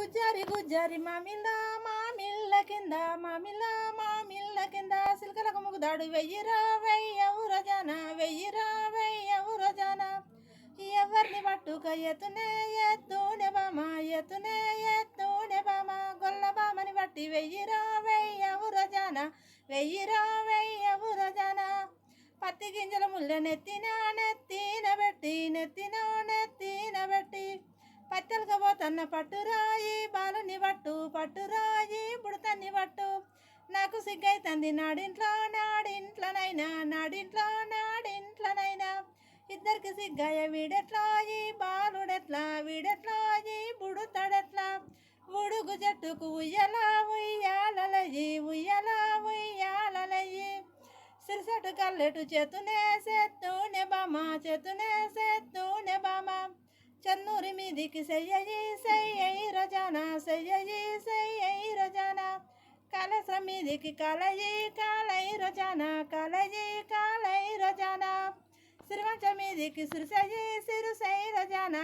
గుజ్జారి గుజ్జారి మామిళ్ళ కింద మామిళ్ళ కింద సిల్కలకు ముగుదాడు వెయ్యిరా వెయ్యవు రజాన వెయ్యిరా వెయ్యవు రజాన ఎవరిని పట్టుక ఎత్తునే బామ గొల్ల బామని బట్టి వెయ్యిరా వెయ్యవు రజాన వెయ్యిరా వెయ్యవు రజాన పత్తి గింజల ముళ్ళ నెత్తిన పెట్టి పత్తెలకు పోతన్న పట్టురాయి బాలుని పట్టురాయి బుడతన్ని పట్టు నాకు సిగ్గైతంది నాడింట్లోనైనా ఇద్దరికి సిగ్గాయ వీడెట్లాయి వీడెట్లాయి బుడుతాడెట్లా ఉడుగు చెట్టుకు ఉయ్యాలలయ్యి సిరిసెట్టు కల్లెటు చేతునే బామ చెన్నూరి మీదికి సెయ్యయి రజాన కాళేశ్వరం మీదికి కాలయి రజాన సిరివంచ మీదికి సిరుసై రజాన